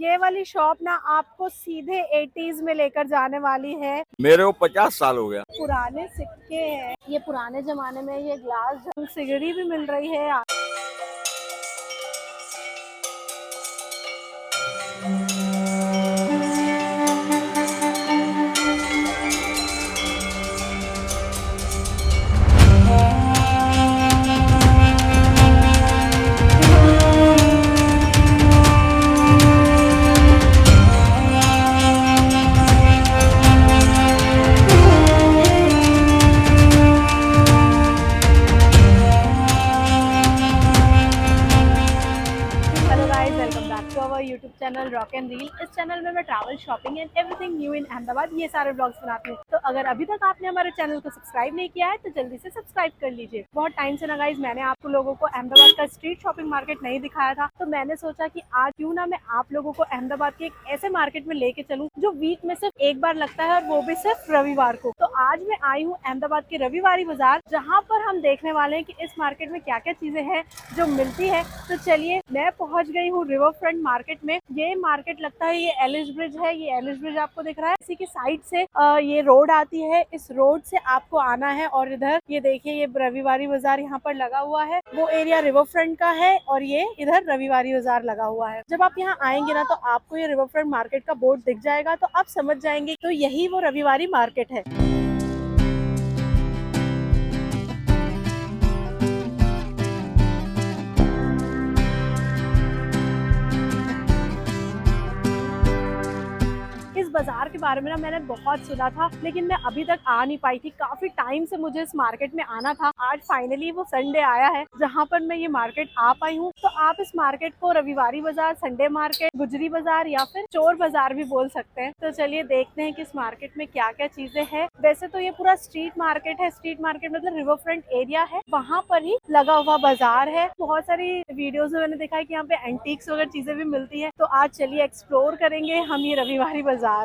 ये वाली शॉप ना आपको सीधे 80s में लेकर जाने वाली है। मेरे को 50 साल हो गया। पुराने सिक्के हैं, ये पुराने जमाने में ये ग्लास सिगड़ी भी मिल रही है। YouTube channel rock and reel. इस चैनल में मैं travel, shopping and everything new in Ahmedabad ये सारे ब्लॉग्स बनाती हूँ। तो अगर अभी तक आपने हमारे चैनल को सब्सक्राइब नहीं किया है तो जल्दी से सब्सक्राइब कर लीजिए। बहुत टाइम से ना गाइस मैंने आप लोगों को अहमदाबाद का स्ट्रीट शॉपिंग मार्केट नहीं दिखाया था, तो मैंने सोचा कि आज क्यों ना मैं आप लोगों को अहमदाबाद के एक ऐसे मार्केट में लेके चलूँ जो वीक में सिर्फ एक बार लगता है और वो भी सिर्फ रविवार को। तो आज मैं आई हूँ अहमदाबाद के रविवारी बाजार, जहाँ पर हम देखने वाले हैं कि इस मार्केट में क्या क्या चीजें हैं जो मिलती है। तो चलिए, मैं पहुंच गई हूँ रिवर फ्रंट मार्केट में। ये मार्केट लगता है ये एलिस ब्रिज है, ये एलिस ब्रिज आपको दिख रहा है, इसी की साइड से ये रोड आती है। इस रोड से आपको आना है और इधर ये देखिए ये रविवारी बाजार यहाँ पर लगा हुआ है। वो एरिया रिवर फ्रंट का है और ये इधर रविवारी बाजार लगा हुआ है। जब आप यहाँ आएंगे ना तो आपको ये रिवर फ्रंट मार्केट का बोर्ड दिख जाएगा, तो आप समझ जाएंगे तो यही वो रविवारी मार्केट है। बाजार के बारे में ना मैंने बहुत सुना था, लेकिन मैं अभी तक आ नहीं पाई थी। काफी टाइम से मुझे इस मार्केट में आना था। आज फाइनली वो संडे आया है जहाँ पर मैं ये मार्केट आ पाई हूँ। तो आप इस मार्केट को रविवारी बाजार, संडे मार्केट, गुजरी बाजार या फिर चोर बाजार भी बोल सकते हैं। तो चलिए देखते हैं कि इस मार्केट में क्या क्या चीजें हैं। वैसे तो ये पूरा स्ट्रीट मार्केट है। स्ट्रीट मार्केट मतलब रिवर फ्रंट एरिया है, वहाँ पर ही लगा हुआ बाजार है। बहुत सारी वीडियोज में मैंने देखा है कि यहाँ पे एंटीक्स वगैरह चीजें भी मिलती है। तो आज चलिए एक्सप्लोर करेंगे हम ये रविवारी बाजार।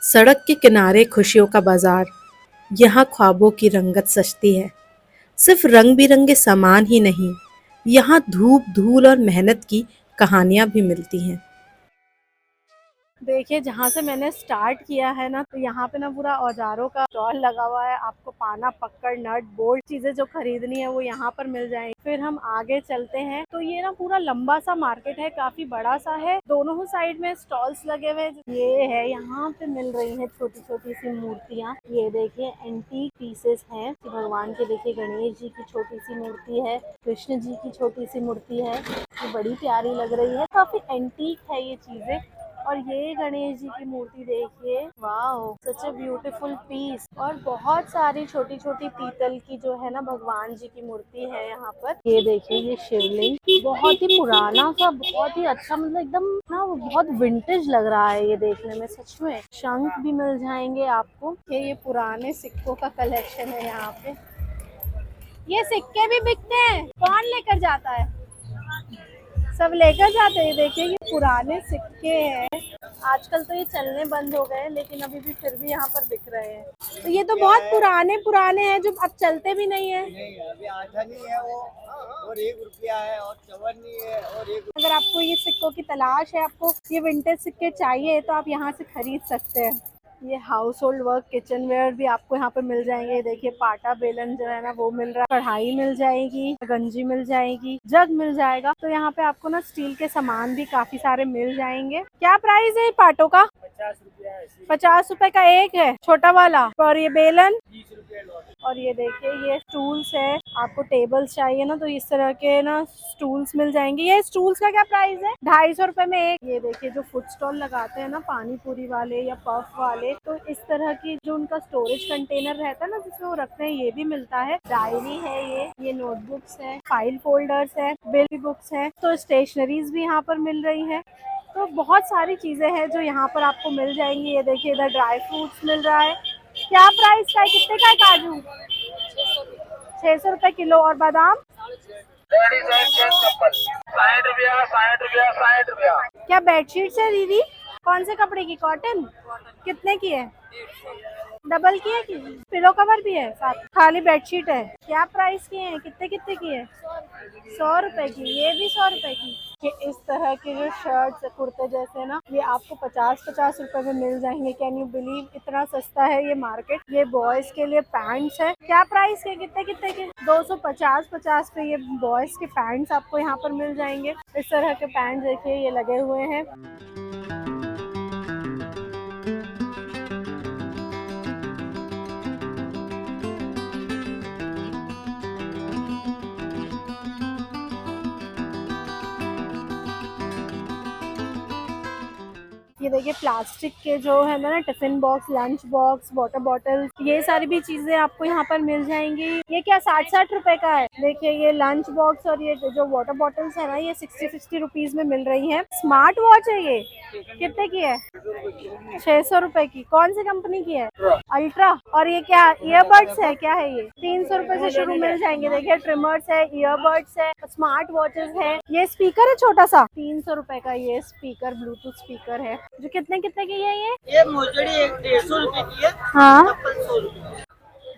सड़क के किनारे खुशियों का बाजार, यहाँ ख्वाबों की रंगत सजती है। सिर्फ रंग बिरंगे सामान ही नहीं, यहाँ धूप, धूल और मेहनत की कहानियाँ भी मिलती हैं। देखिए, जहाँ से मैंने स्टार्ट किया है ना, तो यहाँ पे ना पूरा औजारों का स्टॉल लगा हुआ है। आपको पाना, पकड़, नट, बोल्ट चीजें जो खरीदनी है वो यहाँ पर मिल जाएंगी। फिर हम आगे चलते हैं तो ये ना पूरा लंबा सा मार्केट है, काफी बड़ा सा है। दोनों ही साइड में स्टॉल्स लगे हुए ये है। यहाँ पे मिल रही है छोटी छोटी सी मूर्तियाँ। ये देखिए एंटीक पीसेस हैं भगवान के। देखिए गणेश जी की छोटी सी मूर्ति है, कृष्ण जी की छोटी सी मूर्ति है, ये बड़ी प्यारी लग रही है। काफी एंटीक है ये चीजें। और ये गणेश जी की मूर्ति देखिए, wow, such a beautiful piece. और बहुत सारी छोटी छोटी पीतल की जो है ना भगवान जी की मूर्ति है यहाँ पर। ये देखिए ये शिवलिंग बहुत ही पुराना सा, बहुत ही अच्छा, मतलब एकदम ना बहुत विंटेज लग रहा है ये देखने में सच में। शंख भी मिल जाएंगे आपको। ये पुराने सिक्कों का कलेक्शन है यहाँ पे। ये सिक्के भी बिकते हैं, कौन लेकर जाता है? सब लेकर जाते हैं। देखिए ये पुराने सिक्के हैं। आजकल तो ये चलने बंद हो गए, लेकिन अभी भी फिर भी यहाँ पर बिक रहे हैं। तो ये तो बहुत पुराने पुराने हैं जो अब चलते भी नहीं है। अभी आठानी है वो, और 1 रुपया है, और चवन्नी है, और 1। अगर आपको ये सिक्कों की तलाश है, आपको ये विंटेज सिक्के चाहिए, तो आप यहाँ से खरीद सकते हैं। ये household work, kitchenware भी आपको यहाँ पे मिल जाएंगे। देखिए पाटा बेलन जो है ना वो मिल रहा है, कढ़ाई मिल जाएगी, गंजी मिल जाएगी, जग मिल जाएगा। तो यहाँ पे आपको ना स्टील के सामान भी काफी सारे मिल जाएंगे। क्या प्राइस है पाटों का? 50 रुपया है। 50 रुपए का एक है छोटा वाला। और ये बेलन 20 रुपया लॉट। और ये देखिए ये स्टूल्स है। आपको टेबल्स चाहिए ना तो इस तरह के ना स्टूल्स मिल जाएंगे। ये स्टूल्स का क्या प्राइस है? 250 रुपए में एक। ये देखिए जो फूड स्टॉल लगाते हैं ना पानी पूरी वाले या पफ वाले, तो इस तरह की जो उनका स्टोरेज कंटेनर रहता है ना जिसमें वो रखते हैं, ये भी मिलता है। डायरी है, ये नोटबुक्स है, फाइल फोल्डर्स है, बिल बुक्स है। तो स्टेशनरीज भी यहाँ पर मिल रही है। तो बहुत सारी चीजें हैं जो यहाँ पर आपको मिल जाएंगी। ये देखिए इधर ड्राई फ्रूट्स मिल रहा है। क्या प्राइस का है? कितने का है काजू? 600 रुपए किलो। और बादाम? 60 रुपया, 60 रुपया, 60 रुपया। क्या बेडशीट है दीदी? कौन से कपड़े की? कॉटन? कितने की है? डबल की है कि पिलो कवर भी है साथ, खाली बेडशीट है। क्या प्राइस की है, कितने कितने की है? 100 रुपए की, ये भी 100 रुपए की। कि इस तरह के जो शर्ट्स कुर्ते जैसे ना, ये आपको 50-50 रुपए में मिल जाएंगे। कैन यू बिलीव, इतना सस्ता है ये मार्केट। ये बॉयज के लिए पैंट्स है। क्या प्राइस है, कितने कितने के? 250 पे ये बॉयज के पैंट्स आपको यहाँ पर मिल जाएंगे। इस तरह के पैंट देखिए ये लगे हुए हैं। ये देखिए प्लास्टिक के जो है ना tiffin box, lunch box, water bottle, ये सारी भी चीजें आपको यहाँ पर मिल जाएंगी। ये क्या 60-60 रुपए का है? देखिए ये लंच बॉक्स और ये जो वाटर बॉटल्स है ना, ये 60-60 रुपीज में मिल रही है। स्मार्ट वॉच है ये, कितने की है? 600 रुपए की। कौन सी कंपनी की है? अल्ट्रा। और ये क्या ईयरबड्स है, क्या है ये? 300 रुपए से शुरू मिल जाएंगे। देखिए ट्रिमर्स है, ईयरबड्स है, स्मार्ट वॉचेस है। ये स्पीकर है छोटा सा, 300 रुपए का ये स्पीकर, ब्लूटूथ स्पीकर है। जो कितने कितने की है ये मोजड़ी 150 रुपए की है। हाँ 100 रुपए।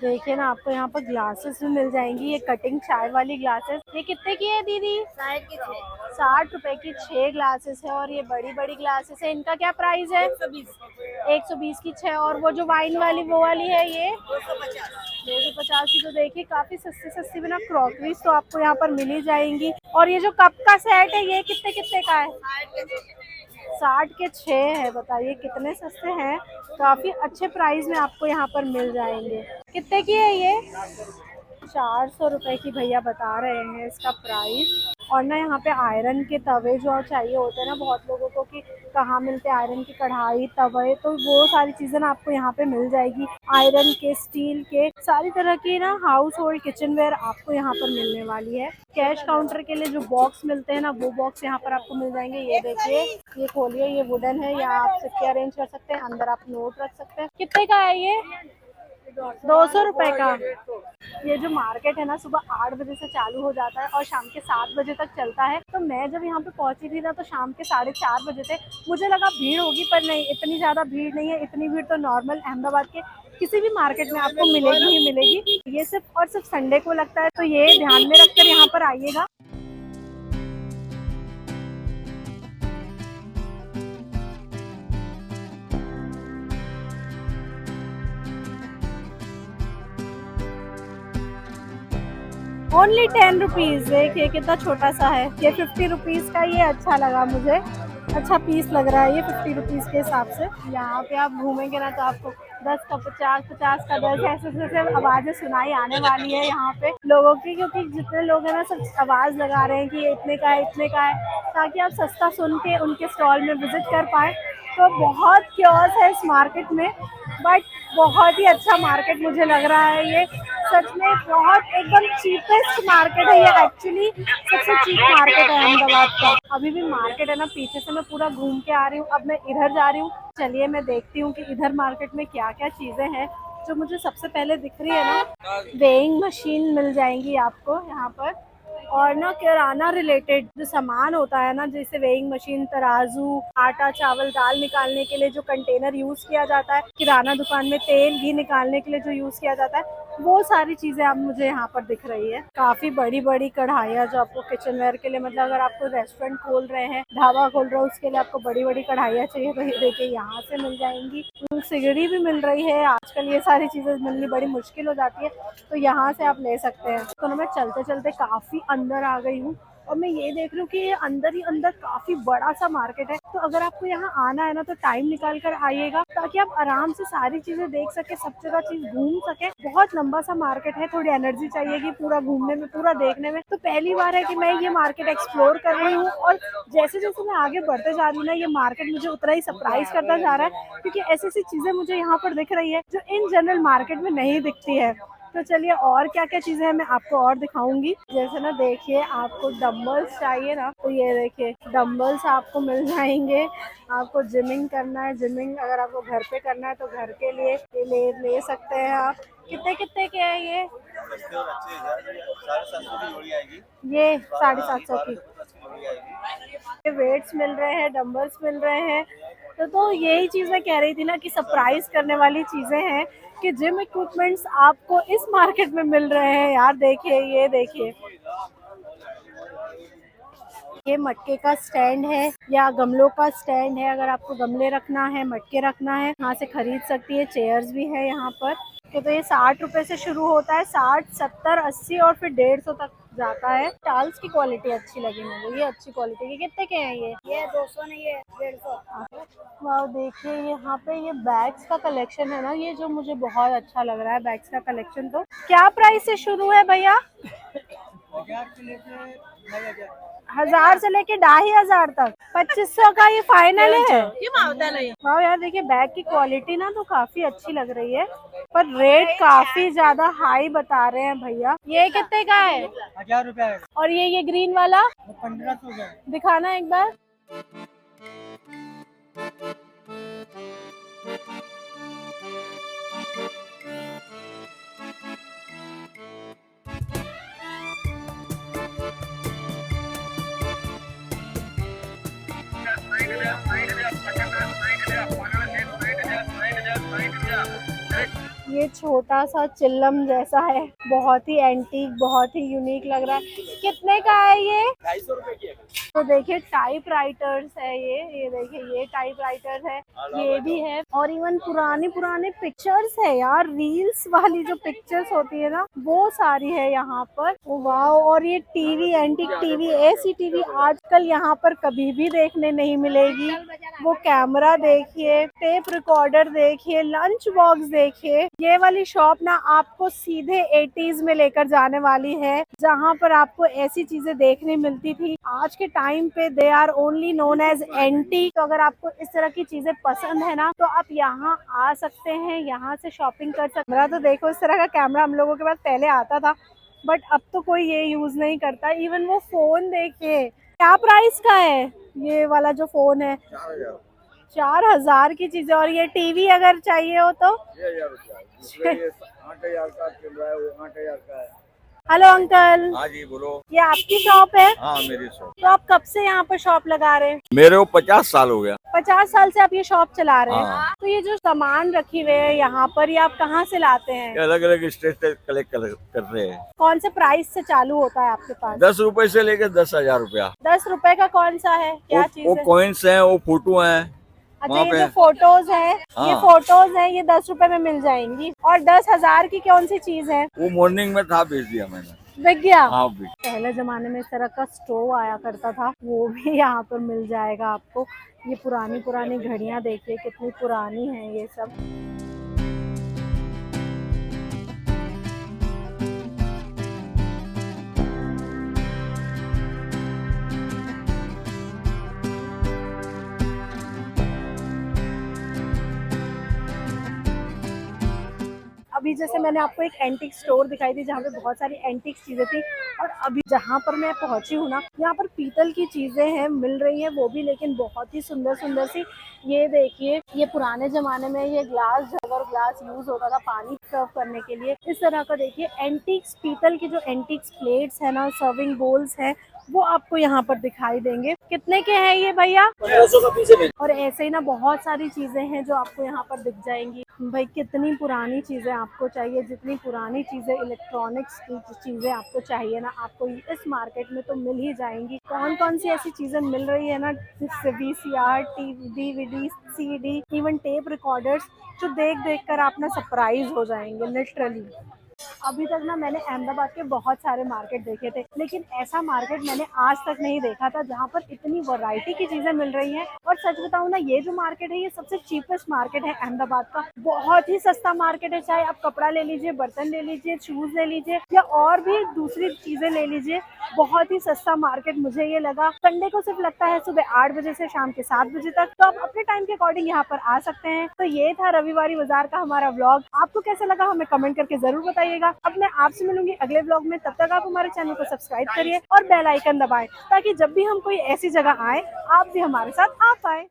देखिए ना, आपको यहाँ पर ग्लासेस भी मिल जाएंगी। ये कटिंग चाय वाली ग्लासेस, ये कितने की है दीदी? 60 रुपए की 6 ग्लासेस है। और ये बड़ी बड़ी ग्लासेस है, इनका क्या प्राइस है? 120 की 6। और वो जो वाइन वाली वो वाली है ये 250 की। तो देखिए काफी सस्ती सस्ती भी ना क्रॉकरीज तो आपको यहाँ पर मिल ही जाएंगी। और ये जो कप का सेट है ये कितने कितने का है? 60 के 6 है। बताइए कितने सस्ते हैं, काफी अच्छे प्राइस में आपको यहाँ पर मिल जाएंगे। कितने की है ये? 400 रुपए की भैया बता रहे हैं इसका प्राइस। और ना यहाँ पे आयरन के तवे जो चाहिए होते हैं ना बहुत लोगों को, कि कहाँ मिलते हैं आयरन की कढ़ाई, तवे, तो वो सारी चीजें ना आपको यहाँ पे मिल जाएगी। आयरन के, स्टील के, सारी तरह की ना हाउस होल्ड किचन वेयर आपको यहाँ पर मिलने वाली है। कैश काउंटर के लिए जो बॉक्स मिलते हैं ना, वो बॉक्स यहाँ पर आपको मिल जाएंगे। ये देखिए, ये खोलिए, ये वुडन है, यहाँ आप सिक्के अरेंज कर सकते हैं, अंदर आप नोट रख सकते हैं। कितने का है ये? 200 रुपए का। ये जो मार्केट है ना सुबह 8 बजे से चालू हो जाता है और शाम के 7 बजे तक चलता है। तो मैं जब यहाँ पे पहुंची थी ना तो शाम के 4:30 बजे थे। मुझे लगा भीड़ होगी, पर नहीं, इतनी ज़्यादा भीड़ नहीं है। इतनी भीड़ तो नॉर्मल अहमदाबाद के किसी भी मार्केट में आपको मिलेगी ही मिलेगी। ये सिर्फ और सिर्फ संडे को लगता है, तो ये ध्यान में रखकर यहाँ पर आइएगा। Only 10 rupees. देखिए कितना छोटा सा है। ये 50 रुपीज का, ये अच्छा लगा मुझे, अच्छा पीस लग रहा है ये 50 रुपीज के हिसाब से। यहाँ पे आप घूमेंगे ना तो आपको 10 का 50, 50 का 10, ऐसे ऐसे आवाजें सुनाई आने वाली है यहाँ पे लोगों की, क्योंकि जितने लोग हैं ना सब आवाज लगा रहे हैं कि ये इतने का है, इतने का है, ताकि आप सस्ता सुन के उनके स्टॉल में विजिट कर पाए। तो बहुत क्योस है इस मार्केट में, बट बहुत ही अच्छा मार्केट मुझे लग रहा है ये। सच में बहुत एकदम चीपेस्ट मार्केट है ये। एक्चुअली सबसे चीप मार्केट है अहमदाबाद का। अभी भी मार्केट है ना, पीछे से मैं पूरा घूम के आ रही हूँ। अब मैं इधर जा रही हूँ। चलिए मैं देखती हूँ कि इधर मार्केट में क्या क्या चीजें हैं। जो मुझे सबसे पहले दिख रही है ना, वेइंग मशीन मिल जाएंगी आपको यहाँ पर। और ना किराना रिलेटेड जो सामान होता है ना, जैसे वेइंग मशीन, तराजू, आटा चावल दाल निकालने के लिए जो कंटेनर यूज किया जाता है, किराना दुकान में तेल घी निकालने के लिए जो यूज किया जाता है, वो सारी चीजें अब मुझे यहाँ पर दिख रही है। काफी बड़ी बड़ी कढ़ाइयाँ जो आपको किचन वेयर के लिए, मतलब अगर आपको रेस्टोरेंट खोल रहे हैं, ढाबा खोल रहे हो, उसके लिए आपको बड़ी बड़ी कढ़ाइयाँ चाहिए तो ये देखिए यहाँ से मिल जाएंगी। सिगड़ी भी मिल रही है। आजकल ये सारी चीजें मिलनी बड़ी मुश्किल हो जाती है, तो यहाँ से आप ले सकते हैं। तो मैं चलते चलते काफी अंदर आ गई हूँ और मैं ये देख रही हूँ कि ये अंदर ही अंदर काफी बड़ा सा मार्केट है। तो अगर आपको यहाँ आना है ना तो टाइम निकाल कर आइएगा, ताकि आप आराम से सारी चीजें देख सके, सब जगह चीज घूम सके। बहुत लंबा सा मार्केट है, थोड़ी एनर्जी चाहिएगी पूरा घूमने में, पूरा देखने में। तो पहली बार है कि मैं ये मार्केट एक्सप्लोर कर रही हूँ, और जैसे जैसे मैं आगे बढ़ते जा रही हूँ ना, ये मार्केट मुझे उतना ही सरप्राइज करता जा रहा है, क्योंकि ऐसी ऐसी चीजें मुझे यहाँ पर दिख रही है जो इन जनरल मार्केट में नहीं दिखती है। तो चलिए और क्या क्या चीजें हैं मैं आपको और दिखाऊंगी। जैसे ना देखिए, आपको डम्बल्स चाहिए ना, तो ये देखिए डम्बल्स आपको मिल जाएंगे। आपको जिमिंग करना है, जिमिंग अगर आपको घर पे करना है तो घर के लिए ले सकते हैं आप। कितने कितने के हैं ये? ये 750 की। वेट्स मिल रहे हैं, डम्बल्स मिल रहे हैं। तो यही चीज मैं कह रही थी ना कि सरप्राइज करने वाली चीजें हैं कि जिम इक्विपमेंट्स आपको इस मार्केट में मिल रहे हैं यार। देखिए, ये देखिए, ये मटके का स्टैंड है या गमलों का स्टैंड है। अगर आपको गमले रखना है, मटके रखना है, यहाँ से खरीद सकती है। चेयर्स भी है यहाँ पर। तो ये 60 रुपए से शुरू होता है, 60, 70, 80 और फिर 150 तक जाता है। टाल्स की क्वालिटी अच्छी लगी मुझे, ये अच्छी क्वालिटी की। कितने के हैं ये 200 नहीं, ये 150। वाह, देखिए यहाँ पे ये बैग्स का कलेक्शन है ना, ये जो मुझे बहुत अच्छा लग रहा है बैग्स का कलेक्शन। तो क्या प्राइस से शुरू है भैया? 1000 से लेके 2500 तक। 2500 का ये फाइनल है। हाँ यार, देखिए बैग की क्वालिटी ना तो काफी अच्छी लग रही है, पर रेट काफी ज्यादा हाई बता रहे हैं भैया। ये कितने का है? 1000 रुपया। और ये ग्रीन वाला 1500 का। दिखाना एक बार। ये छोटा सा चिल्लम जैसा है, बहुत ही एंटीक, बहुत ही यूनिक लग रहा है। कितने का है ये? 250 रुपए की है। तो देखिए टाइप राइटर्स है ये देखिए, ये टाइप राइटर है, ये भी है। और इवन पुराने पिक्चर्स है यार, रील्स वाली जो पिक्चर्स होती है ना, वो सारी है यहाँ पर। वाह, और ये टीवी, एंटीक टीवी, ऐसी टीवी आजकल यहाँ पर कभी भी देखने नहीं मिलेगी। वो कैमरा देखिए, टेप रिकॉर्डर देखिए, लंच बॉक्स देखिए। ये वाली शॉप ना आपको सीधे 80s में लेकर जाने वाली है, जहाँ पर आपको ऐसी चीजें देखने मिलती थी। आज के टाइम पे they are only known as antique. तो अगर आपको इस तरह की चीजें पसंद है ना, तो आप यहाँ आ सकते हैं, यहाँ से शॉपिंग कर सकते हैं। मेरा तो देखो, इस तरह का कैमरा हम लोगों के पास पहले आता था, बट अब तो कोई ये यूज नहीं करता। इवन वो फोन देखिए, क्या प्राइस का है ये वाला जो फोन है? 4000 की चीज है। और ये टीवी अगर चाहिए हो तो 6000 रुपया। दूसरे ये 8000 का चल रहा है, वो 8000 का है। Hello uncle. हाँ जी, बोलो। ये आपकी शॉप है? हाँ, मेरी शॉप। तो आप कब से यहाँ पर शॉप लगा रहे हैं? मेरे को 50 साल हो गया। 50 साल से आप ये शॉप चला रहे हैं? हाँ। तो ये जो सामान रखी हुए है यहाँ पर, ये आप कहाँ से लाते हैं? अलग अलग स्टेट से कलेक्ट कर रहे हैं। कौन से प्राइस से चालू होता है आपके पास? 10 रुपए से लेकर 10,000 रुपया। 10 रुपए का कौन सा है, क्या चीज वो है? कॉइन्स हैं, वो फोटो हैं। अच्छा, ये जो फोटोज है, ये हाँ। फोटोज है, ये 10 रुपए में मिल जाएंगी। और 10,000 की कौन सी चीज है? वो मॉर्निंग में था, बेच दिया मैंने। बिक गया? हाँ, बिक। पहले जमाने में इस तरह का स्टोव आया करता था, वो भी यहाँ पर मिल जाएगा आपको। ये पुरानी घड़ियां देखिए, कितनी पुरानी है ये सब। अभी जैसे मैंने आपको एक एंटीक स्टोर दिखाई थी, जहाँ पे बहुत सारी एंटीक चीजें थी। और अभी जहाँ पर मैं पहुंची हूँ ना, यहाँ पर पीतल की चीजें हैं, मिल रही हैं वो भी, लेकिन बहुत ही सुंदर सुंदर सी। ये देखिए, ये पुराने जमाने में ये ग्लास जग और ग्लास यूज होता था पानी सर्व करने के लिए। इस तरह का देखिए एंटीक्स, पीतल की जो एंटीक्स प्लेट्स है ना, सर्विंग बोल्स है, वो आपको यहाँ पर दिखाई देंगे। कितने के हैं ये भैया? 1500 का पीस है। और ऐसे ही ना बहुत सारी चीजें हैं जो आपको यहाँ पर दिख जाएंगी। भाई कितनी पुरानी चीजें आपको चाहिए, जितनी पुरानी चीजें, इलेक्ट्रॉनिक्स की चीजें आपको चाहिए ना, आपको इस मार्केट में तो मिल ही जाएंगी। कौन कौन सी ऐसी चीजें मिल रही है ना, जिससे VCR, DVD, CD, even tape recorders, जो देख देख कर आप ना सरप्राइज हो जाएंगे लिटरली। अभी तक ना मैंने अहमदाबाद के बहुत सारे मार्केट देखे थे, लेकिन ऐसा मार्केट मैंने आज तक नहीं देखा था जहाँ पर इतनी वैरायटी की चीजें मिल रही हैं। और सच बताऊँ ना, ये जो मार्केट है, ये सबसे चीपेस्ट मार्केट है अहमदाबाद का। बहुत ही सस्ता मार्केट है। चाहे आप कपड़ा ले लीजिए, बर्तन ले लीजिए, शूज ले लीजिए, या और भी दूसरी चीजें ले लीजिए, बहुत ही सस्ता मार्केट मुझे ये लगा। संडे को सिर्फ लगता है सुबह 8 बजे से शाम के 7 बजे तक, तो आप अपने टाइम के अकॉर्डिंग यहाँ पर आ सकते हैं। तो ये था रविवारी बाजार का हमारा व्लॉग। आपको कैसा लगा हमें कमेंट करके जरूर बताइएगा। अब मैं आपसे मिलूंगी अगले व्लॉग में, तब तक आप हमारे चैनल को सब्सक्राइब करिए और बेल आइकन दबाएं, ताकि जब भी हम कोई ऐसी जगह आए, आप भी हमारे साथ आ पाए।